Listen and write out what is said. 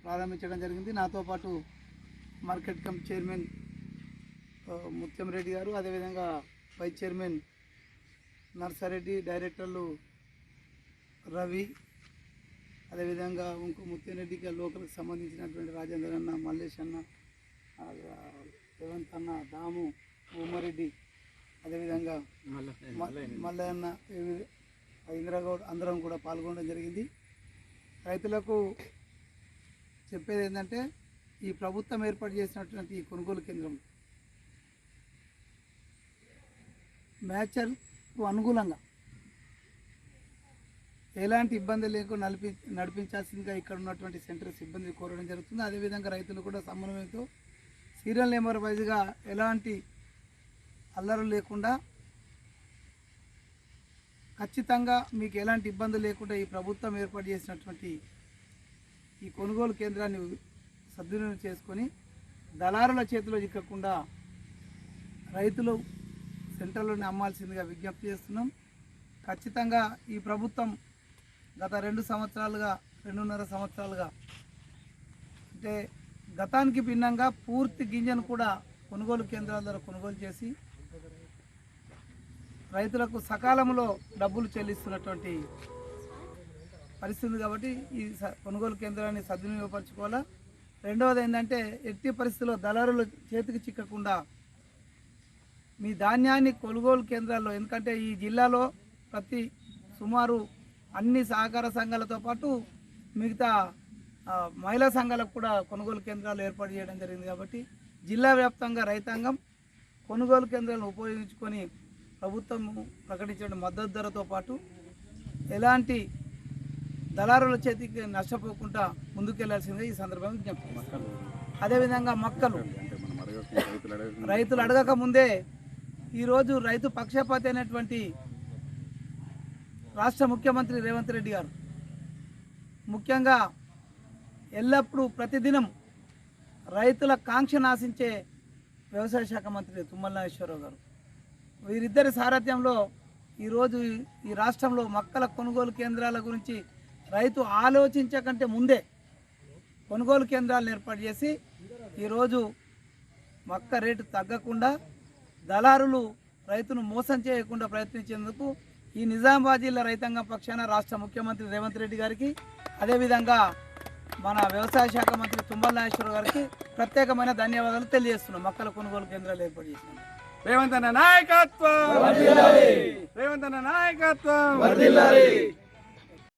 ప్రారంభించడం జరిగింది. నాతో పాటు మార్కెట్ కమిటీ చైర్మన్ ముత్యం రెడ్డి గారు, అదేవిధంగా వైస్ చైర్మన్ నర్సారెడ్డి, డైరెక్టర్లు రవి, అదేవిధంగా ఇంకో ముత్యం రెడ్డికి లోకల్కి సంబంధించినటువంటి రాజేంద్ర అన్న, మల్లేష్ అన్న, రేవంత్ అన్న, దాము, ఉమ్మారెడ్డి, అదేవిధంగా మల్లయ్య అన్న, ఇంద్రగౌడ్ అందరం కూడా పాల్గొనడం జరిగింది. రైతులకు చెప్పేది ఏంటంటే, ఈ ప్రభుత్వం ఏర్పాటు చేసినటువంటి ఈ కొనుగోలు కేంద్రం మ్యాచర్కు అనుకూలంగా ఎలాంటి ఇబ్బంది లేకుండా నడిపించాల్సిందిగా ఇక్కడ ఉన్నటువంటి సెంటర్ సిబ్బంది కోరడం జరుగుతుంది. అదేవిధంగా రైతులు కూడా సమన్వయంతో సీరియల్ నెంబర్ వైజ్గా ఎలాంటి అల్లరు లేకుండా ఖచ్చితంగా మీకు ఎలాంటి ఇబ్బంది లేకుండా ఈ ప్రభుత్వం ఏర్పాటు చేసినటువంటి ఈ కొనుగోలు కేంద్రాన్ని సద్వినియోగం చేసుకొని దళారుల చేతిలో చిక్కకుండా రైతులు సెంటర్లోనే అమ్మాల్సిందిగా విజ్ఞప్తి చేస్తున్నాం. ఖచ్చితంగా ఈ ప్రభుత్వం గత 2.5 సంవత్సరాలుగా అంటే గతానికి భిన్నంగా పూర్తి గింజను కూడా కొనుగోలు కేంద్రాల ద్వారా కొనుగోలు చేసి రైతులకు సకాలంలో డబ్బులు చెల్లిస్తున్నటువంటి పరిస్థితి కాబట్టి ఈ కొనుగోలు కేంద్రాన్ని సద్వినియోగపరచుకోవాలా. రెండవది ఏంటంటే, ఎట్టి పరిస్థితుల్లో దళారుల చేతికి చిక్కకుండా మీ ధాన్యాన్ని కొనుగోలు కేంద్రాల్లో, ఎందుకంటే ఈ జిల్లాలో సుమారు అన్ని సహకార సంఘాలతో పాటు మిగతా మహిళా సంఘాలకు కూడా కొనుగోలు కేంద్రాలు ఏర్పాటు చేయడం జరిగింది. కాబట్టి జిల్లా వ్యాప్తంగా రైతాంగం కొనుగోలు కేంద్రాలను ఉపయోగించుకొని ప్రభుత్వం ప్రకటించిన మద్దతు ధరతో పాటు ఎలాంటి దళారుల చేతికి నష్టపోకుండా ముందుకెళ్లాల్సిందిగా ఈ సందర్భంగా విజ్ఞప్తి. అదేవిధంగా మొక్కలు రైతులు అడగక ముందే ఈరోజు రైతు పక్షపాతి అయినటువంటి రాష్ట్ర ముఖ్యమంత్రి రేవంత్ రెడ్డి గారు ముఖ్యంగా ఎల్లప్పుడూ ప్రతిదినం రైతుల కాంక్షను ఆశించే వ్యవసాయ శాఖ మంత్రి తుమ్మల నాగేశ్వరరావు గారు, వీరిద్దరి సారథ్యంలో ఈరోజు ఈ రాష్ట్రంలో మొక్కల కొనుగోలు కేంద్రాల గురించి రైతు ఆలోచించకంటే ముందే కొనుగోలు కేంద్రాలను ఏర్పాటు చేసి ఈరోజు మొక్క రేటు తగ్గకుండా దళారులు రైతును మోసం చేయకుండా ప్రయత్నించేందుకు ఈ నిజామాబాద్ జిల్లా రైతాంగం పక్షాన రాష్ట్ర ముఖ్యమంత్రి రేవంత్ రెడ్డి గారికి, అదేవిధంగా మన వ్యవసాయ శాఖ మంత్రి తుమ్మల నాగేశ్వరరావు గారికి ప్రత్యేకమైన ధన్యవాదాలు తెలియజేస్తున్నాం. మొక్కల కొనుగోలు కేంద్రాలు ఏర్పాటు చేసినాం. రేవంత్ అన్న నాయకత్వం, రేవంత్ అన్న నాయకత్వం.